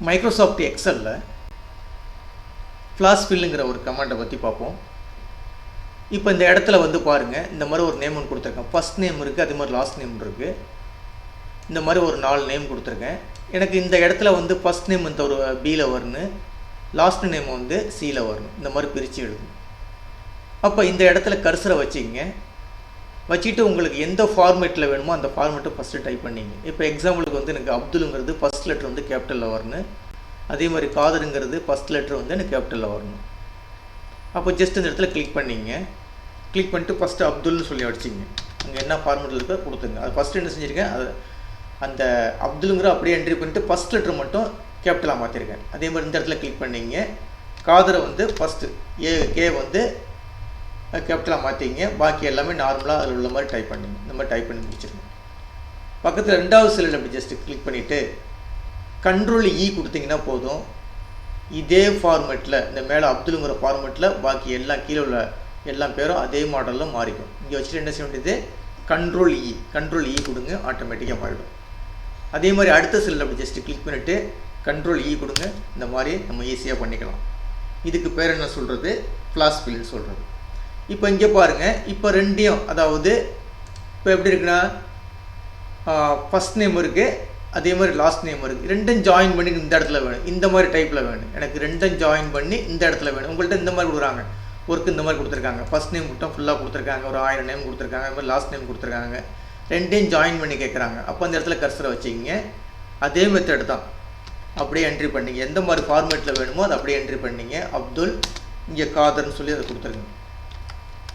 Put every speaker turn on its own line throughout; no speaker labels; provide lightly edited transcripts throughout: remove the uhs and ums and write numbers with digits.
Microsoft எக்ஸலில் flash ஃபில்லுங்கிற ஒரு கமாண்டை பற்றி பார்ப்போம். இப்போ இந்த இடத்துல வந்து பாருங்கள், இந்த மாதிரி ஒரு நேம் ஒன்று கொடுத்துருக்கேன். ஃபஸ்ட் நேம் இருக்குது, அதே மாதிரி லாஸ்ட் நேம் இருக்குது. இந்த மாதிரி ஒரு 4 நேம் கொடுத்துருக்கேன். எனக்கு இந்த இடத்துல வந்து ஃபஸ்ட் நேம் வந்து ஒரு பியில் வரணும், லாஸ்ட் நேம் வந்து சியில் வரணும். இந்த மாதிரி பிரித்து எழுதணும். அப்போ இந்த இடத்துல கர்சரை வச்சுக்கிங்க. வச்சுட்டு உங்களுக்கு எந்த ஃபார்மேட்டில் வேணுமோ அந்த ஃபார்மேட்டை ஃபஸ்ட்டு டைப் பண்ணிங்க. இப்போ எக்ஸாம்பிளுக்கு வந்து எனக்கு அப்துலுங்கிறது ஃபஸ்ட் லெட்டர் வந்து கேபிட்டலில் வரணும். அதே மாதிரி காதருங்கிறது ஃபஸ்ட் லெட்டர் வந்து எனக்கு கேபிட்டலில் வரணும். அப்போ ஜஸ்ட் இந்த இடத்துல கிளிக் பண்ணிங்க. கிளிக் பண்ணிட்டு ஃபஸ்ட்டு அப்துல்னு சொல்லி அடிச்சிங்க. அங்கே என்ன ஃபார்மேட்டில் இருக்கோ கொடுத்துங்க. அது ஃபஸ்ட்டு என்ன செஞ்சுருக்கேன், அது அந்த அப்துலுங்கிற அப்படியே என்ட்ரி பண்ணிட்டு ஃபஸ்ட் லெட்டர் மட்டும் கேபிட்டலாக மாற்றிருக்கேன். அதே மாதிரி இந்த இடத்துல கிளிக் பண்ணிங்க. காதரை வந்து ஃபஸ்ட்டு கே வந்து கேபிட்டலாக மாற்றிங்க. பாக்கி எல்லாமே நார்மலாக அதில் உள்ள மாதிரி டைப் பண்ணிங்க. இந்த மாதிரி டைப் பண்ணி முடிச்சிருங்க. பக்கத்தில் 2வது செல்லில் அப்படி ஜஸ்ட்டு கிளிக் பண்ணிவிட்டு கண்ட்ரோல் இ கொடுத்தீங்கன்னா போதும். இதே ஃபார்மேட்டில் இந்த மேலே அப்துலுங்கிற ஃபார்மேட்டில் பாக்கி எல்லாம் கீழே உள்ள எல்லா பேரும் அதே மாடலில் மாறிக்கும். இங்கே வச்சுட்டு என்ன செய்ய வேண்டியது, கண்ட்ரோல் இ கொடுங்க, ஆட்டோமேட்டிக்காக மாறிடும். அதே மாதிரி அடுத்த செல்லில் அப்படி ஜஸ்ட்டு கிளிக் பண்ணிவிட்டு கண்ட்ரோல் இ கொடுங்க. இந்த மாதிரி நம்ம ஈஸியாக பண்ணிக்கலாம். இதுக்கு பேர் என்ன சொல்கிறது, ஃப்ளாஷ் ஃபில்னு சொல்கிறது. இப்போ இங்கே பாருங்கள், இப்போ ரெண்டையும், அதாவது இப்போ எப்படி இருக்குன்னா ஃபஸ்ட் நேம் இருக்குது, அதே மாதிரி லாஸ்ட் நேம் இருக்குது. ரெண்டும் ஜாயின் பண்ணி இந்த இடத்துல வேணும். இந்த மாதிரி டைப்பில் வேணும். எனக்கு ரெண்டும் ஜாயின் பண்ணி இந்த இடத்துல வேணும். உங்கள்கிட்ட இந்த மாதிரி கொடுக்குறாங்க, ஒர்க்கு இந்த மாதிரி கொடுத்துருக்காங்க. ஃபஸ்ட் நேம் மட்டும் ஃபுல்லாக கொடுத்துருக்காங்க, ஒரு 1000 நேம் கொடுத்துருக்காங்க, அது மாதிரி லாஸ்ட் நேம் கொடுத்துருக்காங்க. ரெண்டையும் ஜாயின் பண்ணி கேட்குறாங்க. அப்போ அந்த இடத்துல கர்சரை வச்சுக்கிங்க. அதே மெத்தட் தான், அப்படியே என்ட்ரி பண்ணிங்க. எந்த மாதிரி ஃபார்மேட்டில் வேணுமோ அதை அப்படியே என்ட்ரி பண்ணிங்க. அப்துல், இங்கே காதர்னு சொல்லி அதை கொடுத்துருங்க.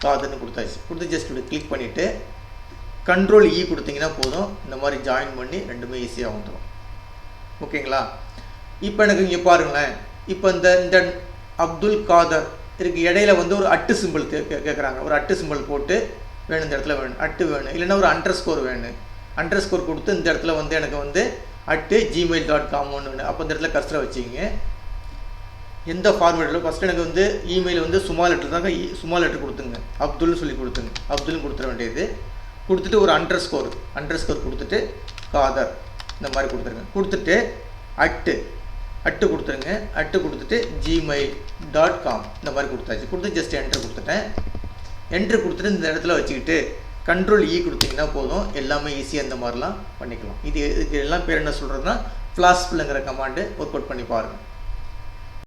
காதர்னு கொடுத்தாச்சு. கொடுத்து ஜஸ்ட் இப்படி கிளிக் பண்ணிவிட்டு கண்ட்ரோல் இ கொடுத்தீங்கன்னா போதும். இந்த மாதிரி ஜாயின் பண்ணி ரெண்டுமே ஈஸியாக வந்துடும். ஓகேங்களா? இப்போ எனக்கு இங்கே பாருங்களேன், இப்போ இந்த அப்துல் காதர் இதுக்கு இடையில வந்து ஒரு அட்டு சிம்பிள் கேட்குறாங்க. ஒரு அட்டு சிம்பிள் போட்டு வேணும், இந்த இடத்துல வேணும், அட்டு வேணும். இல்லைன்னா ஒரு அண்டர்ஸ்கோர் வேணும். அண்டர்ஸ்கோர் கொடுத்து இந்த இடத்துல வந்து எனக்கு வந்து @gmail.com வேணும். அப்போ இந்த இடத்துல கர்சரை வச்சுக்கிங்க. எந்த ஃபார்மேட்டில் ஃபஸ்ட்டு எனக்கு வந்து இமெயில் வந்து ஸ்மால் லெட்டர் தாங்க, ஸ்மால் லெட்டர் கொடுத்துங்க. அப்துல்னு சொல்லி கொடுத்துங்க. அப்துல்னு கொடுத்துட வேண்டியது. கொடுத்துட்டு ஒரு அண்டர்ஸ்கோர் கொடுத்துட்டு காதர் இந்த மாதிரி கொடுத்துருங்க. கொடுத்துட்டு அட்டு கொடுத்துருங்க. அட்டு கொடுத்துட்டு gmail.com இந்த மாதிரி கொடுத்தாச்சு. கொடுத்து ஜஸ்ட் என்ட்ரு கொடுத்துட்டேன். என்ட்ரு கொடுத்துட்டு இந்த இடத்துல வச்சுக்கிட்டு கண்ட்ரோல் இ கொடுத்தீங்கன்னா போதும். எல்லாமே ஈஸியாக இந்த மாதிரிலாம் பண்ணிக்கலாம். இதுக்கு எல்லாம் பேர் என்ன சொல்கிறதுனா ஃப்ளாஷ் ஃபில்லுங்கிற கமாண்டு ஒர்க் அவுட் பண்ணி பாருங்கள்.